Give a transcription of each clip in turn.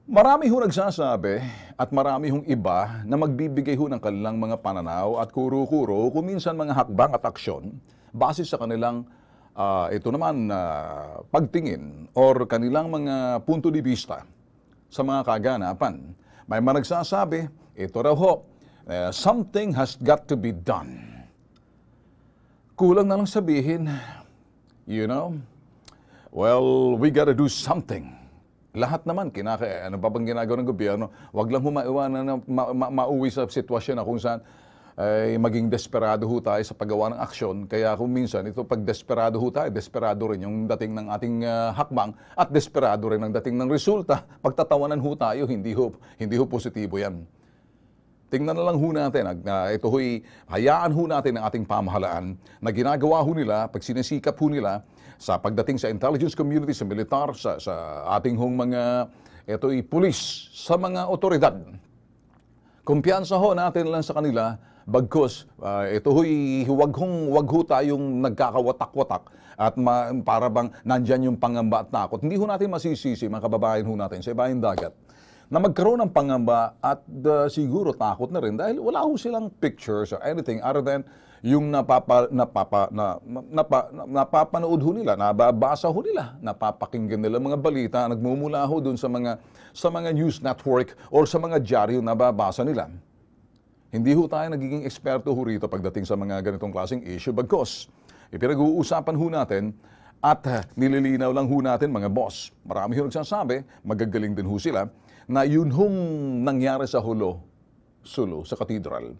Marami ho nagsasabi at marami hong iba na magbibigay ho ng kanilang mga pananaw at kuro-kuro kung minsan mga hakbang at aksyon base sa kanilang pagtingin or kanilang mga punto de vista sa mga kaganapan. May mga nagsasabi, ito raw ho, something has got to be done. Kulang na lang sabihin, well, we gotta do something. Lahat naman, ano pa bang ginagawa ng gobyerno, wag lang humaiwanan na mauwi sa sitwasyon na kung saan ay maging desperado ho tayo sa paggawa ng aksyon. Kaya kung minsan, ito pag desperado ho tayo, desperado rin yung dating ng ating hakbang at desperado rin ang dating ng resulta. Pagtatawanan ho tayo, hindi ho positibo yan. Tingnan na lang ho natin, ito ho'y hayaan ho natin ang ating pamahalaan na ginagawa ho nila, pag sinisikap ho nila sa pagdating sa intelligence community, sa militar, sa ating hong mga pulis, sa mga otoridad. Kumpiyansa ho natin lang sa kanila, bagkus ito ho'y wag ho tayong nagkakawatak-watak at para bang nandyan yung pangamba at takot. Hindi ho natin masisisi, mga kababayan ho natin sa ibayang dagat, na magkaroon ng pangamba at siguro takot na rin dahil wala ho silang pictures or anything other than yung napapanood ho nila, nababasa ho nila, napapakinggan nila mga balita, nagmumula ho dun sa mga news network or sa mga dyaryo na nababasa nila. Hindi ho tayo nagiging eksperto ho rito pagdating sa mga ganitong klaseng issue bagkus ipinag-uusapan ho natin at nililinaw lang ho natin mga boss. Marami ho nagsasabi, magagaling din ho sila, na yun hong nangyari sa Sulo, sa Cathedral.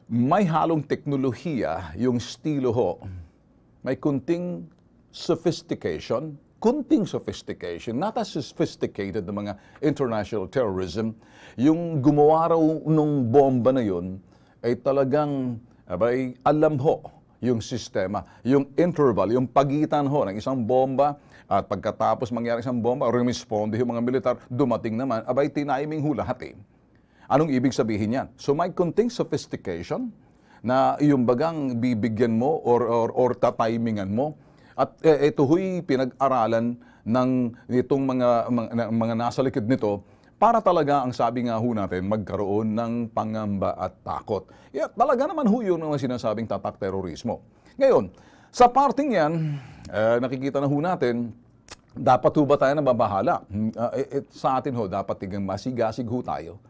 May halong teknolohiya yung estilo ho. May kunting sophistication, not as sophisticated na mga international terrorism. Yung gumawa raw nung bomba na yun ay talagang alam ho yung sistema, yung interval, yung pagitan ho ng isang bomba at pagkatapos mangyari isang bomba, rumisponde yung mga militar, dumating naman, tiniming ho lahat eh. Anong ibig sabihin yan? So may kunting sophistication na yung bagang bibigyan mo or tatimingan mo. At ito ho'y pinag-aralan ng itong mga nasa likod nito para talaga ang sabi nga ho natin magkaroon ng pangamba at takot. Talaga naman ho yun ang sinasabing tatak terorismo. Ngayon, sa parting yan, nakikita na ho natin, dapat ho ba tayo nababahala? Sa atin ho, dapat masigasig ho tayo.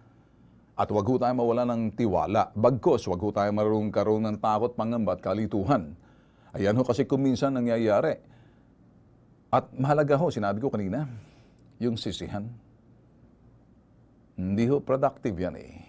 At wag ho tayo mawala ng tiwala. Bagkus, wag ho tayo karoon ng takot, pangamba at kalituhan. Ayan ho kasi kung minsan nangyayari. At mahalaga ho, sinabi ko kanina, yung sisihan. Hindi ho productive yan eh.